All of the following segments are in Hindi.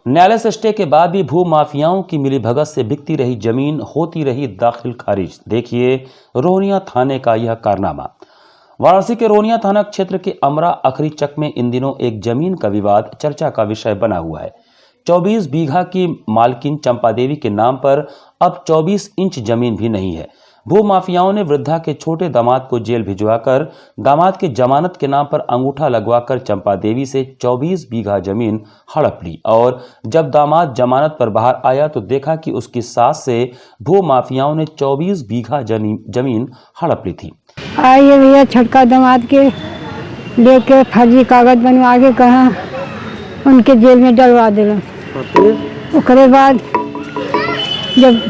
न्यायालय से स्टे के बाद भी भू माफियाओं की मिलीभगत से बिकती रही जमीन, होती रही दाखिल खारिज। देखिए रोहनिया थाने का यह कारनामा। वाराणसी के रोहनिया थाना क्षेत्र के अमरा अखरी चक में इन दिनों एक जमीन का विवाद चर्चा का विषय बना हुआ है। 24 बीघा की मालकिन चंपा देवी के नाम पर अब 24 इंच जमीन भी नहीं है। भू माफियाओं ने वृद्धा के छोटे दामाद को जेल भिजवाकर दामाद के जमानत के नाम पर अंगूठा लगवाकर चंपा देवी से 24 बीघा जमीन हड़प ली और जब दामाद जमानत पर बाहर आया तो देखा कि उसकी सास से भू माफियाओं ने 24 बीघा जमीन हड़प ली थी। आइए भैया, छटका दामाद के लेके फर्जी कागज बनवा के कहा उनके जेल में डलवा दिला। उसके बाद जब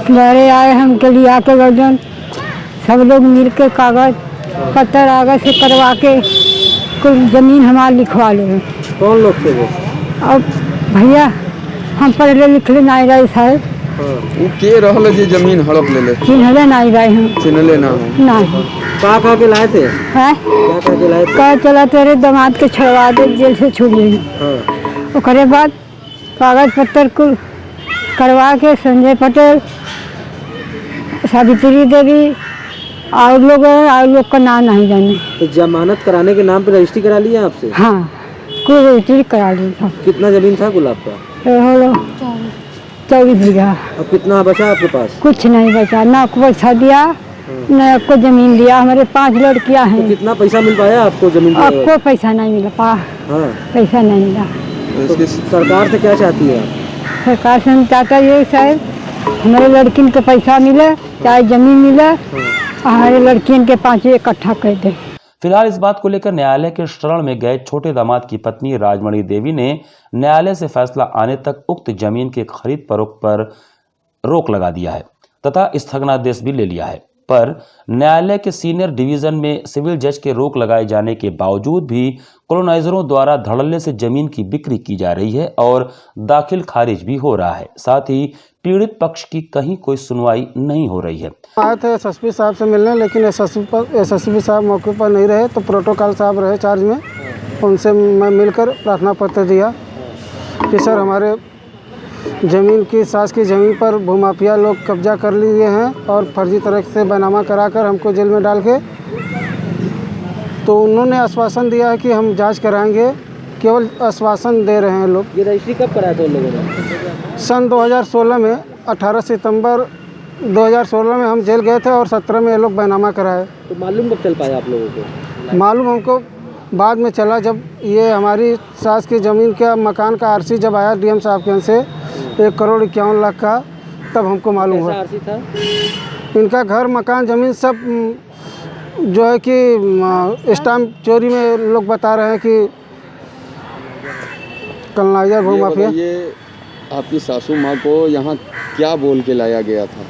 घरे आए हमके लिए आके गर्दन सब लोग मिल के कागज पत्तर आगे से करवा के कुछ जमीन हमारे लिखवा ले। कौन लोग थे वो? अब भैया हम पढ़ले लिखले नहीं रहे साहब। वो के रहल जे जमीन हड़प ले चिन्हले नहीं रहे हम। चिन्हले ना हो नहीं। का के लाए थे? हैं? क्या के लाए थे? कहा चला तेरे दामाद के छुड़वा दे, जेल से छूट गई। उसके बाद कागज पत्तर को करवा के संजय पटेल, सावित्री देवी और लोग का नाम नहीं जाने। तो जमानत कराने के नाम पे रजिस्ट्री करा लिया आपसे? हाँ, कोई रजिस्ट्री करा ली था। कितना जमीन था गुलाब का? 24 बीघा। अब कितना बचा आपके पास? कुछ नहीं बचा, ना को पैसा दिया न आपको जमीन दिया। हमारे 5 लड़कियां हैं। तो कितना पैसा मिल पाया आपको जमीन? आपको पैसा नहीं मिला। पैसा नहीं मिला। तो सरकार से क्या चाहती है आप? सरकार से हम चाहता ये शायद हमारे लड़किन के पैसा मिले, चाहे जमीन मिले, हमारे लड़कियों के 5 इकट्ठा कर दे। फिलहाल इस बात को लेकर न्यायालय के शरण में गए छोटे दामाद की पत्नी राजमणि देवी ने न्यायालय से फैसला आने तक उक्त जमीन के खरीद फरोख्त पर रोक लगा दिया है तथा स्थगनादेश भी ले लिया है। पर न्यायालय के सीनियर डिवीजन में सिविल जज के रोक लगाए जाने के बावजूद भी कॉलोनाइजरों द्वारा धड़ल्ले से जमीन की बिक्री की जा रही है और दाखिल खारिज भी हो रहा है। साथ ही पीड़ित पक्ष की कहीं कोई सुनवाई नहीं हो रही है। आए थे एसएसपी साहब से मिलने, लेकिन एसएसपी साहब मौके पर नहीं रहे तो प्रोटोकॉल साहब रहे चार्ज में। उनसे मैं मिलकर प्रार्थना पत्र दिया कि सर हमारे ज़मीन की सास की ज़मीन पर भूमाफिया लोग कब्जा कर लिए हैं और फर्जी तरह से बैनामा कराकर हमको जेल में डाल के, तो उन्होंने आश्वासन दिया है कि हम जांच कराएंगे। केवल आश्वासन दे रहे हैं लोग। ये रजिस्ट्री कब कराया था उन लोगों ने? सन 2016 में 18 सितंबर 2016 में हम जेल गए थे और 17 में ये लोग बैनामा कराए। तो मालूम कब चल पाया आप लोगों को? मालूम हमको बाद में चला, जब ये हमारी सास की ज़मीन का मकान का आरसी जब आया डीएम साहब के यहाँ से 1,51,00,000 का, तब हमको मालूम हुआ। आरसी था? इनका घर मकान ज़मीन सब जो है कि स्टाम्प चोरी में लोग बता रहे हैं कि कॉलोनाइजर भूमाफिया। ये आपकी सासू माँ को यहाँ क्या बोल के लाया गया था?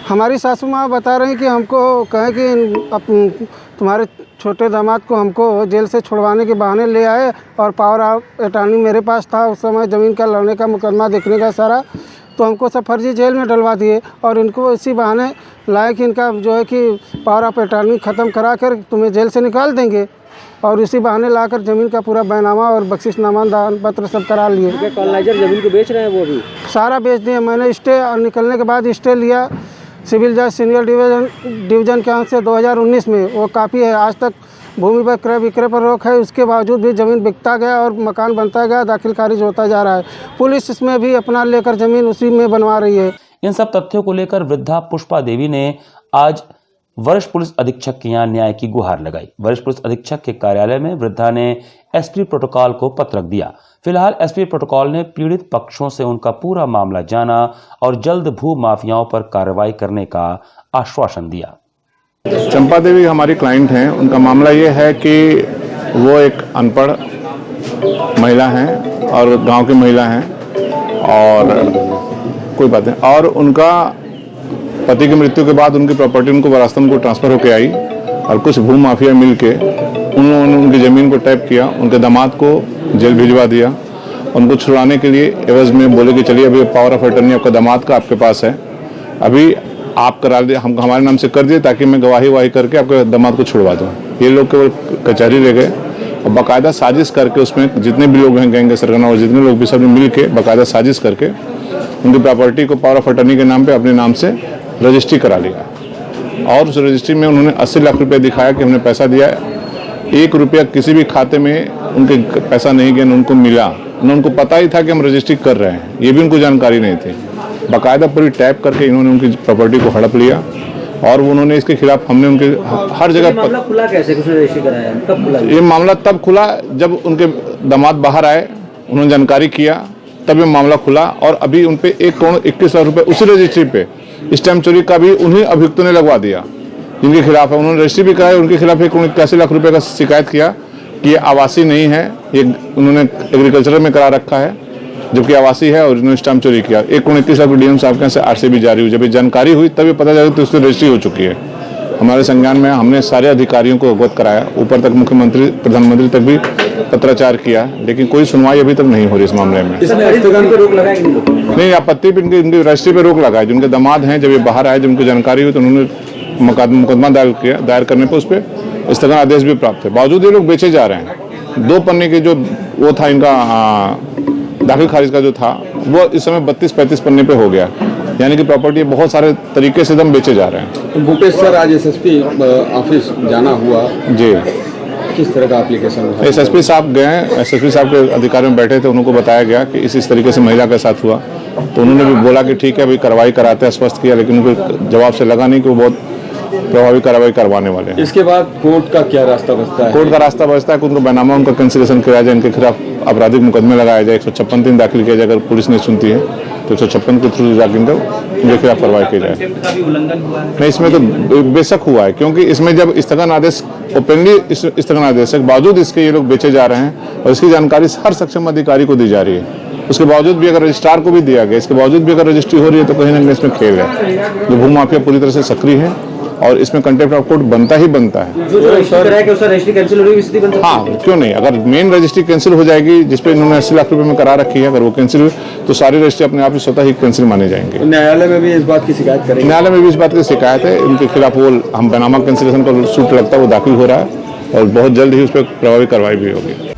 हमारी सासू माँ बता रही कि हमको कहे कि तुम्हारे छोटे दामाद को हमको जेल से छुड़वाने के बहाने ले आए और पावर ऑफ अटॉर्नी मेरे पास था उस समय, ज़मीन का लड़ने का मुकदमा देखने का सारा, तो हमको सब फर्जी जेल में डलवा दिए और इनको इसी बहाने लाए कि इनका जो है कि पावर ऑफ अटॉर्नी ख़त्म करा कर तुम्हें जेल से निकाल देंगे, और इसी बहाने लाकर ज़मीन का पूरा बैनामा और बख्शिशनामा दान पत्र सब करा लिए। कॉलोनाइजर ज़मीन को बेच रहे हैं? वो भी सारा बेच दिए। मैंने स्टे निकलने के बाद स्टे लिया सिविल जज सीनियर डिवीज़न के यहाँ से 2019 में। वो काफ़ी है, आज तक भूमि पर क्रय विक्रय पर रोक है। उसके बावजूद भी ज़मीन बिकता गया और मकान बनता गया, दाखिल खारिज होता जा रहा है। पुलिस इसमें भी अपना लेकर ज़मीन उसी में बनवा रही है। इन सब तथ्यों को लेकर वृद्धा पुष्पा देवी ने आज वरिष्ठ पुलिस अधीक्षक के यहाँ न्याय की गुहार लगाई। वरिष्ठ पुलिस अधीक्षक के कार्यालय में वृद्धा ने एसपी प्रोटोकॉल को पत्र रख दिया। फिलहाल एसपी प्रोटोकॉल ने पीड़ित पक्षों से उनका पूरा मामला जाना और जल्द भू माफियाओं पर कार्रवाई करने का आश्वासन दिया। चंपा देवी हमारी क्लाइंट हैं। उनका मामला ये है कि वो एक अनपढ़ महिला हैं और गांव की महिला हैं और कोई बात नहीं, और उनका पति की मृत्यु के बाद उनकी प्रॉपर्टी उनको विरासत में ट्रांसफ़र होकर आई और कुछ भू माफिया मिल के उन्होंने उनकी ज़मीन को टैप किया, उनके दामाद को जेल भिजवा दिया। उनको छुड़ाने के लिए एवज में बोले कि चलिए अभी पावर ऑफ अटर्नी आपका दामाद का आपके पास है, अभी आप करा दे, हम हमारे नाम से कर दिए ताकि मैं गवाही करके आपके दामाद को छुड़वा दूँ। ये लोग केवल कचहरी ले गए, और बाकायदा साजिश करके उसमें जितने भी लोग हैं गैंग के सरगना और जितने लोग भी सब मिल के बाकायदा साजिश करके उनकी प्रॉपर्टी को पावर ऑफ अटर्नी के नाम पे अपने नाम से रजिस्ट्री करा लिया। और उस रजिस्ट्री में उन्होंने 80 लाख रुपए दिखाया कि हमने पैसा दिया है। 1 रुपया किसी भी खाते में उनके पैसा नहीं गया, न उनको मिला, न उनको पता ही था कि हम रजिस्ट्री कर रहे हैं, ये भी उनको जानकारी नहीं थी। बाकायदा पूरी टैप करके इन्होंने उनकी प्रॉपर्टी को हड़प लिया और उन्होंने इसके खिलाफ हमने उनके हर जगह मामला खुला कैसे, किसने रजिस्ट्री कराया, कब खुला? ये मामला तब खुला जब उनके दामाद बाहर आए, उन्होंने जानकारी किया, तब ये मामला खुला। और अभी उन पे 1 करोड़ 21 लाख रुपए उसी रजिस्ट्री पे स्टैम्प चोरी का भी उन्हीं अभियुक्तों ने लगवा दिया जिनके खिलाफ है। उन्होंने रजिस्ट्री भी कराई, उनके खिलाफ 1 करोड़ 81 लाख रुपए का शिकायत किया कि ये आवासी नहीं है, ये उन्होंने एग्रीकल्चर में करा रखा है जबकि आवासी है, और इन्होंने स्टैम्प चोरी किया। 1 करोड़ 21 लाख डीएम साहब के यहाँ से आरसी भी जारी हुई। जब ये जानकारी हुई तब ये पता चला तो उसकी रजिस्ट्री हो चुकी है। हमारे संज्ञान में हमने सारे अधिकारियों को अवगत कराया, ऊपर तक मुख्यमंत्री प्रधानमंत्री तक भी पत्राचार किया, लेकिन कोई सुनवाई अभी तक नहीं हो रही इस मामले में। नहीं, आपत्ति पे इनकी रजिस्ट्री पे रोक लगाई। जिनके दामाद हैं, जब ये बाहर आए, जब उनको जानकारी हुई तो उन्होंने मुकदमा दायर करने पर उस पर स्थगन आदेश भी प्राप्त है। बावजूद ये लोग बेचे जा रहे हैं। 2 पन्ने के जो वो था इनका दाखिल खारिज का जो था वो इस समय 32-35 पन्ने पे हो गया, यानी कि प्रॉपर्टी बहुत सारे तरीके से दम बेचे जा रहे हैं। भूपेश सर, आज एसएसपी ऑफिस जाना हुआ जी, किस तरह का एप्लीकेशन? एसएसपी साहब गए, एसएसपी साहब के अधिकारी में बैठे थे, उनको बताया गया कि इस तरीके से महिला के साथ हुआ, तो उन्होंने भी बोला कि ठीक है अभी कार्रवाई कराते हैं, स्पष्ट किया, लेकिन उनको जवाब से लगा नहीं कि वो बहुत प्रभावी कार्रवाई करवाने वाले हैं। इसके बाद कोर्ट का क्या रास्ता बचता है? कोर्ट का रास्ता बचता है कि उनको बैनामा उनका कैंसिलेशन किया जाए, इनके खिलाफ आपराधिक मुकदमे लगाया जाए, 156 दाखिल किया जाए। अगर पुलिस नहीं सुनती है तो 156 के थ्रू जाकर इनके खिलाफ कार्रवाई की जाए। नहीं, इसमें तो बेशक हुआ है, क्योंकि इसमें जब स्थगन आदेश ओपनली स्थगन आदेश के बावजूद इसके ये लोग बेचे जा रहे हैं और इसकी जानकारी हर सक्षम अधिकारी को दी जा रही है, उसके बावजूद भी अगर रजिस्ट्रार को भी दिया गया, इसके बावजूद भी अगर रजिस्ट्री हो रही है तो कहीं ना कहीं इसमें खेल है। जो भूमाफिया पूरी तरह से सक्रिय है और इसमें कंटेम्प्ट ऑफ कोर्ट बनता ही बनता है। जो रजिस्ट्री कराया कि उसका रजिस्ट्री कैंसिल हो रही है, स्थिति बन सकती है? हाँ, क्यों नहीं, अगर मेन रजिस्ट्री कैंसिल हो जाएगी जिसपे इन्होंने 80 लाख रुपए में करा रखी है, अगर वो कैंसिल हुई तो सारी रजिस्ट्री अपने आप ही स्वतः ही कैंसिल माने जाएंगे। न्यायालय में भी इस बात की शिकायत करेंगे? न्यायालय में भी इस बात की शिकायत है, इनके खिलाफ वो हम बैनामा कैंसिलेशन का सूट लगता है वो दाखिल हो रहा है और बहुत जल्द ही उस पर प्रभावी कार्रवाई भी होगी।